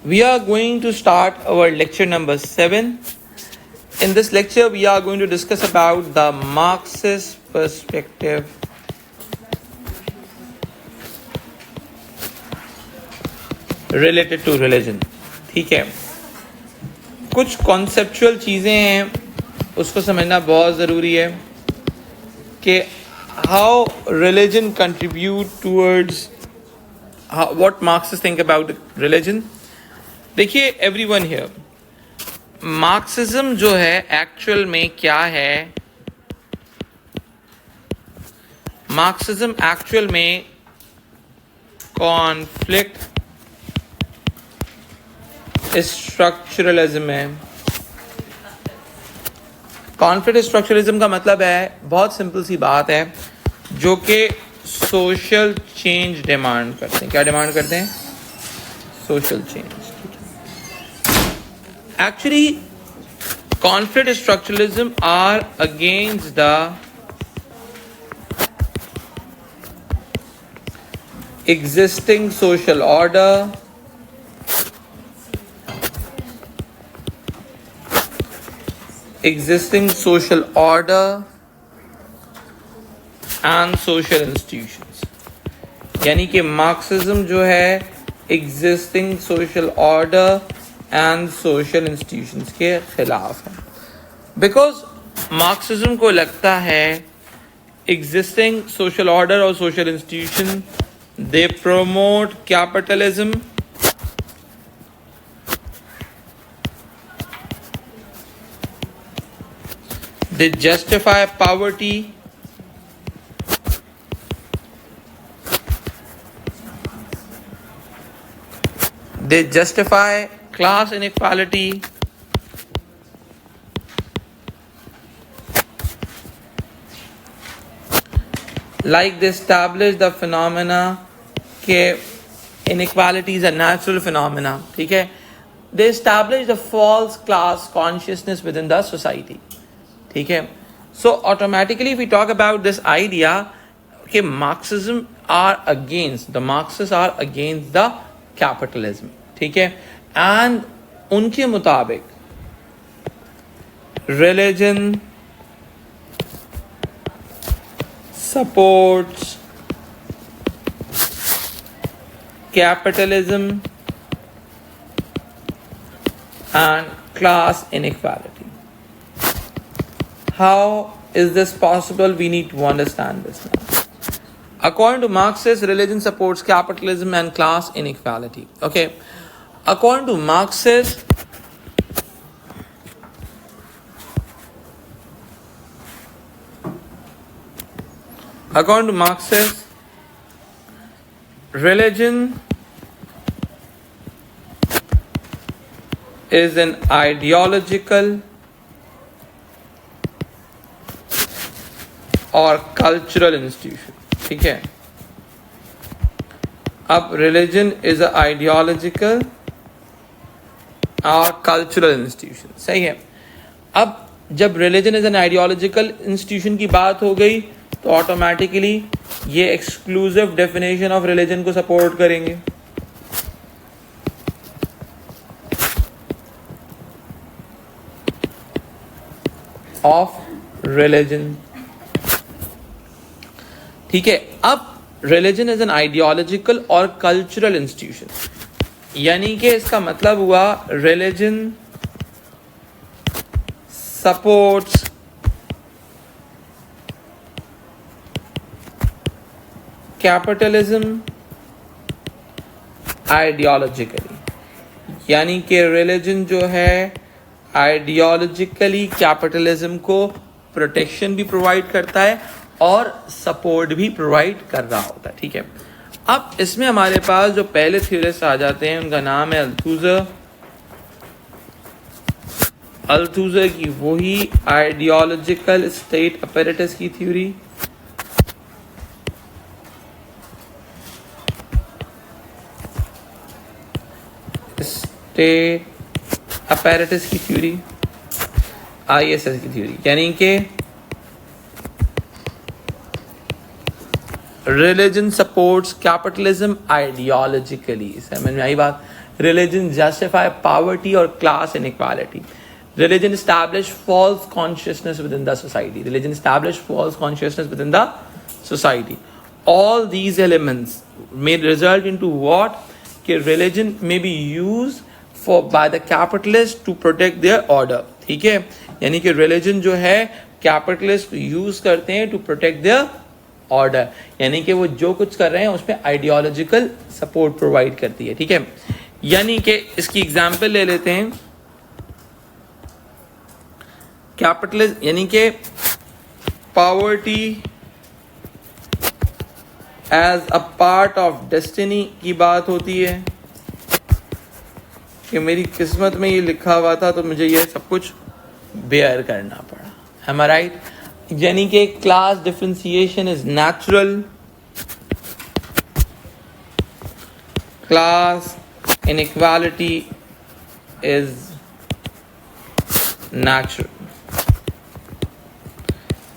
We are going to start our lecture number 7. In this lecture, we are going to discuss about the Marxist perspective related to religion. ठीक है, कुछ conceptual चीज़ें हैं, उसको समझना बहुत ज़रूरी है कि how religion contribute towards what Marxists think about religion. देखिए एवरीवन हियर, मार्क्सिज्म जो है एक्चुअल में क्या है? मार्क्सिज्म एक्चुअल में कॉन्फ्लिक्ट स्ट्रक्चरलिज्म है. कॉन्फ्लिक्ट स्ट्रक्चरलिज्म का मतलब है, बहुत सिंपल सी बात है, जो कि सोशल चेंज डिमांड करते हैं. क्या डिमांड करते हैं? Social change. Actually, conflict structuralism are against the existing social order, and social institutions. यानी कि मार्क्सिज्म जो है existing social order and social institutions के खिलाफ है. बिकॉज मार्क्सिज्म को लगता है एग्जिस्टिंग सोशल ऑर्डर और social institution they promote capitalism, they justify poverty, they justify class inequality, like they establish the phenomena के inequality is a natural phenomena. ठीक है, they establish the false class consciousness within the society. ठीक है, so automatically if we talk about this idea कि Marxism are against, the Marxists are against the capitalism. ठीक है, and उनके मुताबिक religion supports capitalism and class inequality. How is this possible? We need to understand this now. According to Marxists, religion supports capitalism and class inequality. Okay. According to Marxists, religion is an ideological or cultural institution. ठीक है, अब religion is an ideological और cultural institution. सही है. अब जब religion is an ideological institution की बात हो गई तो ऑटोमेटिकली ये एक्सक्लूसिव डेफिनेशन ऑफ रिलीजन को सपोर्ट करेंगे. Of religion. ठीक है, अब रिलीजन इज एन आइडियोलॉजिकल और कल्चरल इंस्टीट्यूशन, यानी कि इसका मतलब हुआ रिलीजन सपोर्ट्स कैपिटलिज्म आइडियोलॉजिकली. यानी कि रिलीजन जो है आइडियोलॉजिकली कैपिटलिज्म को प्रोटेक्शन भी प्रोवाइड करता है और सपोर्ट भी प्रोवाइड कर रहा होता है. ठीक है, अब इसमें हमारे पास जो पहले थ्योरिस्ट आ जाते हैं उनका नाम है अल्थूजर. अल्थूजर की वही आइडियोलॉजिकल स्टेट अपैरेटस की थ्योरी, स्टेट अपैरेटस की थ्योरी, आईएसएस की थ्योरी. यानी कि religion supports capitalism ideologically. समझ में आई बात? religion justify poverty or class inequality. Religion establish false consciousness within the society. Religion establish false consciousness within the society. All these elements may result into what? कि religion may be used for by the capitalists to protect their order. ठीक है, यानी कि religion जो है capitalist use करते हैं to protect their order, यानी कि वो जो कुछ कर रहे हैं उसमें आइडियोलॉजिकल सपोर्ट प्रोवाइड करती है. ठीक है, यानी कि इसकी एग्जांपल ले लेते हैं. कैपिटलिस्ट यानी कि poverty as a part of destiny की बात होती है कि मेरी किस्मत में ये लिखा हुआ था तो मुझे ये सब कुछ बेयर करना पड़ा. Am I right? यानी कि class differentiation is natural, class inequality is natural.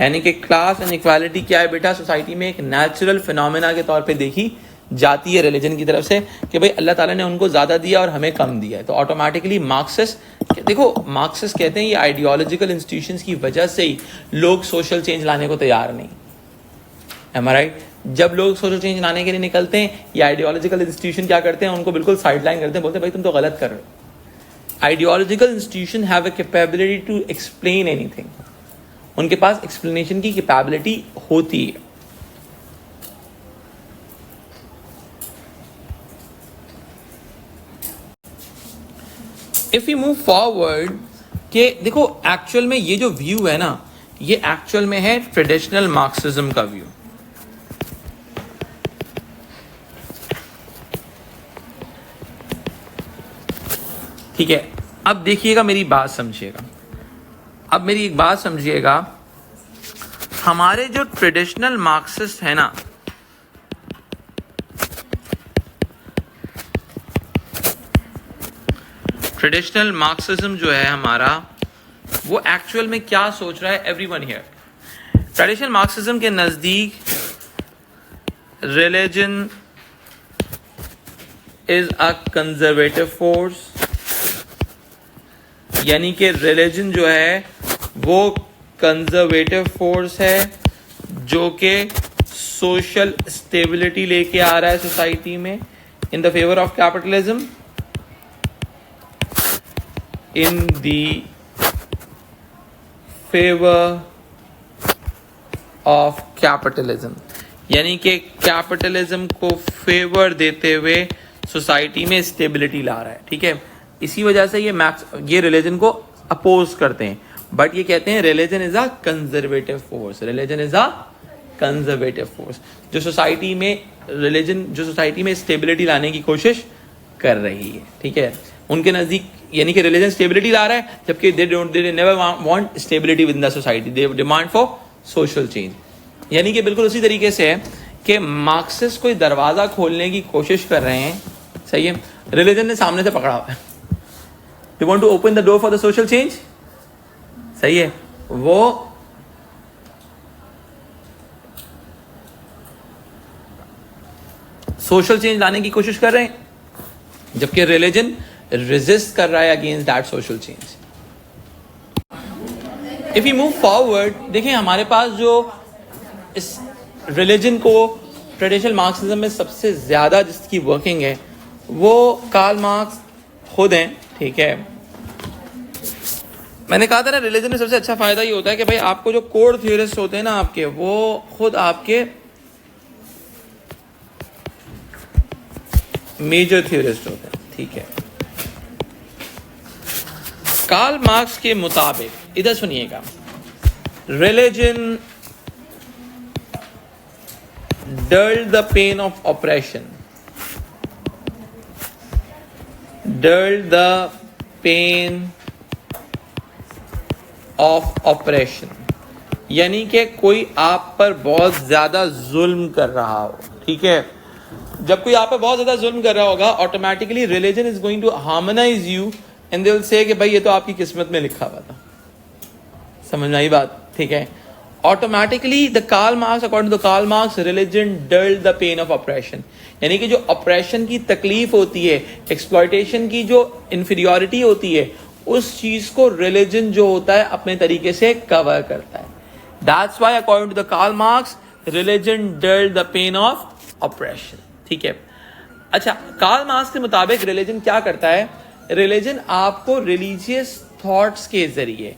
यानी कि क्लास इनइक्वालिटी क्या है बेटा? सोसाइटी में एक नेचुरल फिनोमेना के तौर पे देखी जाती है रिलीजन की तरफ से कि भाई अल्लाह ताला ने उनको ज़्यादा दिया और हमें कम दिया है. तो ऑटोमेटिकली मार्क्सिस्ट, देखो मार्क्सिस्ट कहते हैं ये आइडियोलॉजिकल इंस्टीट्यूशंस की वजह से ही लोग सोशल चेंज लाने को तैयार नहीं. एम आई राइट? जब लोग सोशल चेंज लाने के लिए निकलते हैं, ये आइडियोलॉजिकल इंस्टीट्यूशन क्या करते हैं? उनको बिल्कुल साइडलाइन करते हैं, बोलते हैं भाई तुम तो गलत कर रहे हो. Ideological institution have a capability to explain anything. उनके पास एक्सप्लेनेशन की कैपेबिलिटी होती है. इफ यू मूव फॉरवर्ड कि देखो एक्चुअल में ये जो व्यू है ना, ये एक्चुअल में है ट्रेडिशनल मार्क्सिज्म का व्यू. ठीक है, अब देखिएगा मेरी बात समझिएगा. अब मेरी एक बात समझिएगा, हमारे जो ट्रेडिशनल मार्क्सिस्ट है ना, ट्रेडिशनल मार्क्सिज्म जो है हमारा, वो एक्चुअल में क्या सोच रहा है? एवरीवन हियर, ट्रेडिशनल मार्क्सिज्म के नजदीक religion is a conservative force. यानी कि रिलीजन जो है वो कंजर्वेटिव फोर्स है जो कि सोशल स्टेबिलिटी लेके आ रहा है सोसाइटी में in the favour of capitalism. In the favor of capitalism, यानी कि कैपिटलिज्म को फेवर देते हुए सोसाइटी में स्टेबिलिटी ला रहा है. ठीक है, इसी वजह से ये रिलीजन को अपोज करते हैं, बट ये कहते हैं religion is a conservative force. Religion is a conservative force जो सोसाइटी में रिलीजन जो सोसाइटी में स्टेबिलिटी लाने की कोशिश कर रही है. ठीक है, उनके नजदीक यानी कि रिलीजन स्टेबिलिटी ला रहा है, जबकि they never want stability with in the society, they demand for social change. यानी कि बिल्कुल उसी तरीके से है कि मार्क्सिस्ट कोई दरवाजा खोलने की कोशिश कर रहे हैं, सही है, रिलीजन ने सामने से पकड़ा हुआ है. They want to open the door for the social change, सही है, वो सोशल चेंज लाने की कोशिश कर रहे हैं, जबकि रिलीजन रेजिस्ट कर रहा है against that social change. If you move forward, देखिए हमारे पास जो इस रिलीजन को ट्रेडिशनल मार्क्सिज्म में सबसे ज्यादा जिसकी वर्किंग है वो कार्ल मार्क्स खुद हैं. ठीक है, मैंने कहा था ना रिलीजन में सबसे अच्छा फायदा ये होता है कि भाई आपको जो कोर थ्योरिस्ट होते हैं ना आपके, वो खुद आपके मेजर थ्योरिस्ट होते हैं. ठीक है, कार्ल मार्क्स के मुताबिक, इधर सुनिएगा, religion dulled the pain of oppression, dulled the pain of oppression. यानी कि कोई आप पर बहुत ज्यादा जुल्म कर रहा हो. ठीक है, जब कोई आप पर बहुत ज्यादा जुल्म कर रहा होगा, automatically religion is going to harmonise you and they will say कि भाई ये तो आपकी किस्मत में लिखा हुआ था. समझ में आई बात? ठीक है, automatically the Karl Marx, according to Karl Marx, religion dulled the pain of oppression, यानी कि जो ऑपरेशन की तकलीफ होती है, एक्सप्लॉयटेशन की जो इंफीरियरिटी होती है, उस चीज को रिलीजन जो होता है अपने तरीके से कवर करता है. That's why according to the Karl Marx religion dulled the pain of oppression. ठीक है. अच्छा, कार्ल मार्क्स के मुताबिक रिलीजन क्या करता है? रिलीजन आपको रिलीजियस थॉट्स के जरिए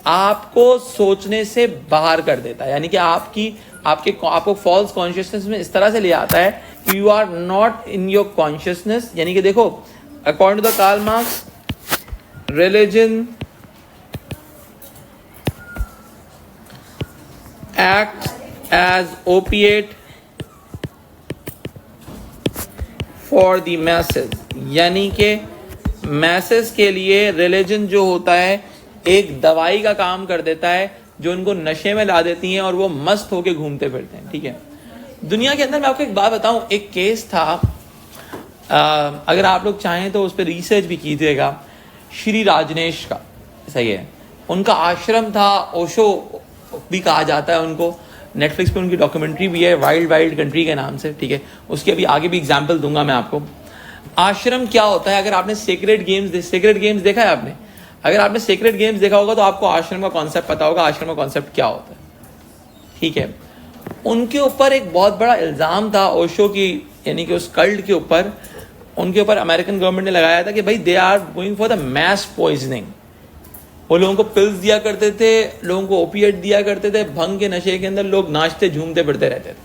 आपको सोचने से बाहर कर देता है, यानी कि आपको फॉल्स कॉन्शियसनेस में इस तरह से ले आता है कि you are not in your consciousness. यानी कि देखो, according to the Karl Marx, religion act as opiate for the masses, यानी कि मैसेज के लिए रिलीजन जो होता है एक दवाई का काम कर देता है जो उनको नशे में ला देती हैं और वो मस्त होके घूमते फिरते हैं. ठीक है. दुनिया के अंदर मैं आपको एक बात बताऊं, एक केस था, अगर आप लोग चाहें तो उस पर रिसर्च भी कीजिएगा, श्री राजनेश का. सही है. उनका आश्रम था, ओशो भी कहा जाता है उनको. नेटफ्लिक्स पे उनकी डॉक्यूमेंट्री भी है, वाइल्ड वाइल्ड कंट्री के नाम से. ठीक है. उसके अभी आगे भी एग्जाम्पल दूंगा मैं आपको. आश्रम क्या होता है? अगर आपने सेक्रेड गेम्स देखा है आपने, अगर आपने सेक्रेड गेम्स देखा होगा तो आपको आश्रम का कॉन्सेप्ट पता होगा, आश्रम का कॉन्सेप्ट क्या होता है. ठीक है. उनके ऊपर एक बहुत बड़ा इल्जाम था ओशो की, यानी कि उस कल्ट के ऊपर, उनके ऊपर अमेरिकन गवर्नमेंट ने लगाया था कि भाई they are going for the mass poisoning. वो लोगों को पिल्स दिया करते थे, लोगों को ओपिएट दिया करते थे, भंग के नशे के अंदर लोग नाचते झूमते फिरते रहते थे.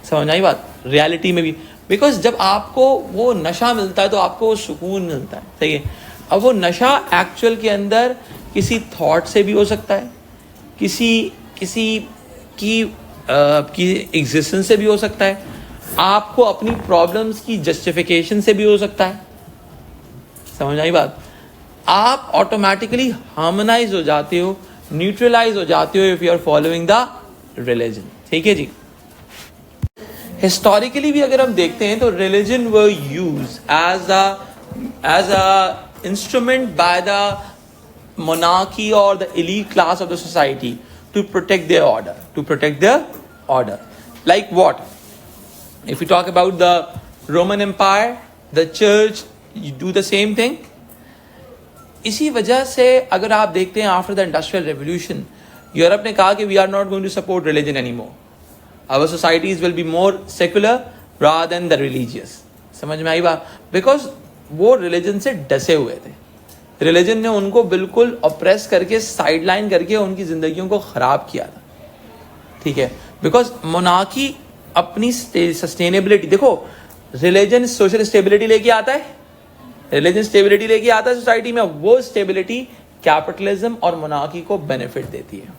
समझ आई बात? रियलिटी में भी, बिकॉज जब आपको वो नशा मिलता है तो आपको वो सुकून मिलता है. सही है. अब वो नशा एक्चुअल के अंदर किसी थॉट से भी हो सकता है, किसी की एग्जिस्टेंस से भी हो सकता है, आपको अपनी प्रॉब्लम्स की जस्टिफिकेशन से भी हो सकता है. समझ आई बात? आप ऑटोमेटिकली हार्मोनाइज हो जाते हो, न्यूट्रलाइज हो जाते हो if you are following the religion. ठीक है जी. हिस्टोरिकली भी अगर हम देखते हैं तो religion were use as a instrument by the monarchy or the elite class of the society to protect their order. Like what? If we talk about the Roman Empire, the church, you do the same thing. इसी वजह से अगर आप देखते हैं after the industrial revolution, Europe ने कहा कि we are not going to support religion anymore. Our societies will be more secular rather than the religious. समझ में आई बात? बिकॉज वो रिलीजन से डसे हुए थे. रिलीजन ने उनको बिल्कुल ऑप्रेस करके, साइडलाइन करके उनकी जिंदगियों को खराब किया था. ठीक है. बिकॉज मोनार्की अपनी सस्टेनेबिलिटी, देखो रिलीजन सोशल स्टेबिलिटी लेके आता है, रिलीजन स्टेबिलिटी लेके आता है सोसाइटी में. वो स्टेबिलिटी कैपिटलिज्म और मोनार्की को बेनिफिट देती है.